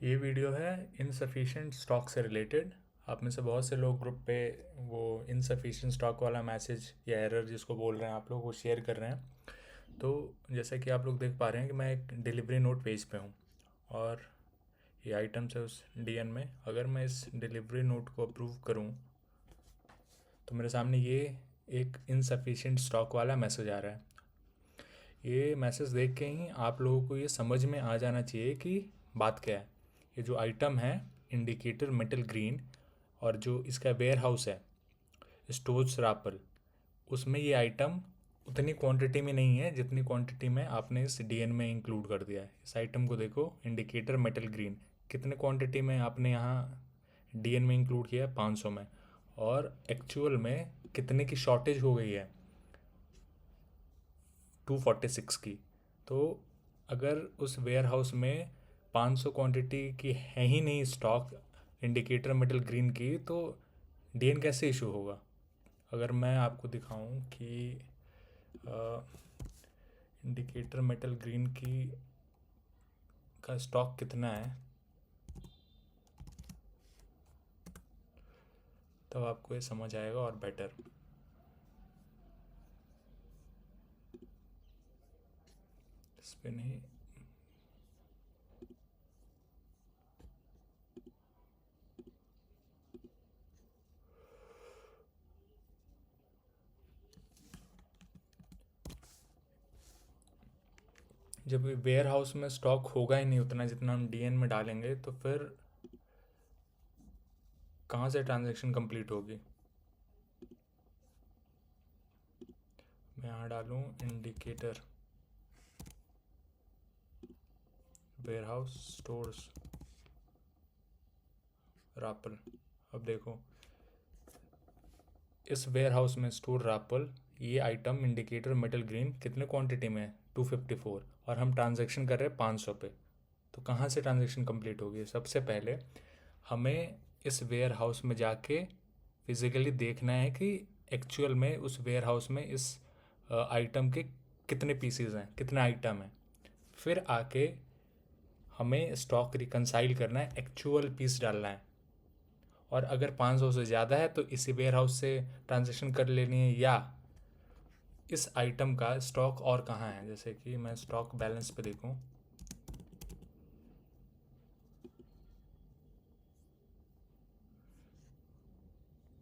ये वीडियो है insufficient stock से रिलेटेड। आप में से बहुत से लोग ग्रुप पे वो इनसफिशिएंट स्टॉक वाला मैसेज या एरर जिसको बोल रहे हैं आप लोग वो शेयर कर रहे हैं। तो जैसा कि आप लोग देख पा रहे हैं कि मैं एक डिलीवरी नोट पेज पे हूँ और ये आइटम्स है उस डीएन में। अगर मैं इस डिलीवरी नोट को अप्रूव करूँ तो मेरे सामने ये एक इनसफिशिएंट स्टॉक वाला मैसेज आ रहा है। ये मैसेज देख के ही आप लोगों को ये समझ में आ जाना चाहिए कि बात क्या है। ये जो आइटम है इंडिकेटर मेटल ग्रीन और जो इसका वेयर हाउस है स्टोर्स रापल, उसमें ये आइटम उतनी क्वांटिटी में नहीं है जितनी क्वांटिटी में आपने इस डीएन में इंक्लूड कर दिया है। इस आइटम को देखो, इंडिकेटर मेटल ग्रीन कितने क्वांटिटी में आपने यहाँ डीएन में इंक्लूड किया है, 500 में, और एक्चुअल में कितने की शॉर्टेज हो गई है, 246 की। तो अगर उस वेयर हाउस में 500 क्वांटिटी की है ही नहीं स्टॉक इंडिकेटर मेटल ग्रीन की, तो डीएन कैसे इशू होगा। अगर मैं आपको दिखाऊं कि इंडिकेटर मेटल ग्रीन की का स्टॉक कितना है, तब आपको ये समझ आएगा और बेटर। इस पे नहीं, जब वेयर हाउस में स्टॉक होगा ही नहीं उतना जितना हम डीएन में डालेंगे, तो फिर कहाँ से ट्रांजैक्शन कंप्लीट होगी। मैं यहाँ डालूँ इंडिकेटर वेयर हाउस स्टोर्स रापल। अब देखो, इस वेयर हाउस में स्टोर रापल ये आइटम इंडिकेटर मेटल ग्रीन कितने क्वांटिटी में है, 254, और हम ट्रांजैक्शन कर रहे हैं 500 पे। तो कहाँ से ट्रांजैक्शन कंप्लीट होगी। सबसे पहले हमें इस वेयर हाउस में जाके फिज़िकली देखना है कि एक्चुअल में उस वेयर हाउस में इस आइटम के कितने पीसीज हैं, कितने आइटम हैं। फिर आके हमें स्टॉक रिकनसाइल करना है, एक्चुअल पीस डालना है। और अगर 500 से ज़्यादा है तो इसी वेयर हाउस से ट्रांजेक्शन कर लेनी है, या इस आइटम का स्टॉक और कहाँ है। जैसे कि मैं स्टॉक बैलेंस पे देखूं,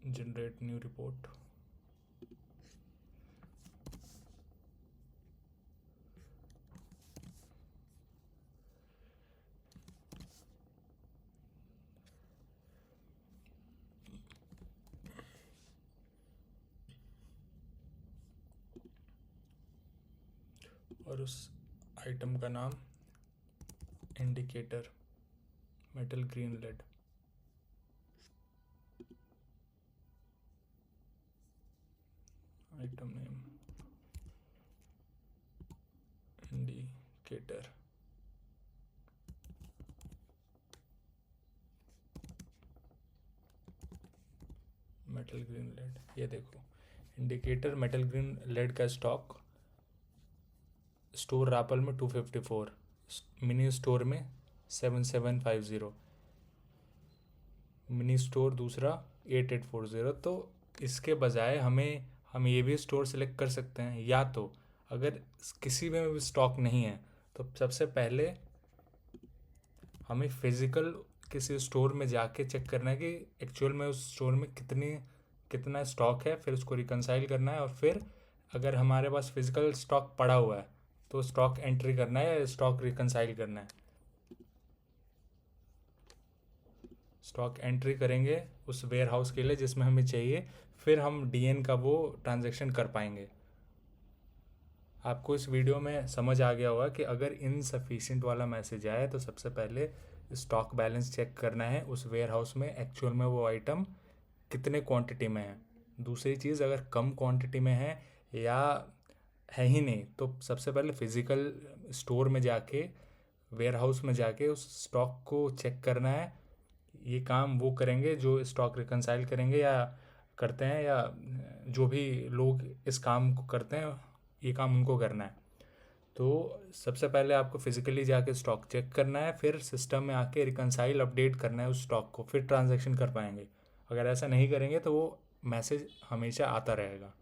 जनरेट न्यू रिपोर्ट, और उस आइटम का नाम indicator metal green lead, item name indicator metal green lead. ये देखो, इंडिकेटर मेटल ग्रीन लेड का स्टॉक स्टोर रापल में 254, मिनी स्टोर में 7750, मिनी स्टोर दूसरा 8840। तो इसके बजाय हम ये भी स्टोर सेलेक्ट कर सकते हैं, या तो अगर किसी में भी स्टॉक नहीं है तो सबसे पहले हमें फिज़िकल किसी स्टोर में जाके चेक करना है कि एक्चुअल में उस स्टोर में कितना स्टॉक है, फिर उसको रिकनसाइल करना है। और फिर अगर हमारे पास फिज़िकल स्टॉक पड़ा हुआ है तो स्टॉक एंट्री करना है या स्टॉक रिकनसाइल करना है। स्टॉक एंट्री करेंगे उस वेयर हाउस के लिए जिसमें हमें चाहिए, फिर हम डीएन का वो ट्रांजैक्शन कर पाएंगे। आपको इस वीडियो में समझ आ गया होगा कि अगर इनसफिशिएंट वाला मैसेज आए तो सबसे पहले स्टॉक बैलेंस चेक करना है उस वेयर हाउस में, एक्चुअल में वो आइटम कितने क्वांटिटी में है। दूसरी चीज़, अगर कम क्वांटिटी में है या है ही नहीं, तो सबसे पहले फिज़िकल स्टोर में जाके वेयर हाउस में जाके उस स्टॉक को चेक करना है। ये काम वो करेंगे जो स्टॉक रिकनसाइल करेंगे या करते हैं, या जो भी लोग इस काम को करते हैं ये काम उनको करना है। तो सबसे पहले आपको फिजिकली जाके स्टॉक चेक करना है, फिर सिस्टम में आके रिकंसाइल अपडेट करना है उस स्टॉक को, फिर ट्रांजैक्शन कर पाएंगे। अगर ऐसा नहीं करेंगे तो वो मैसेज हमेशा आता रहेगा।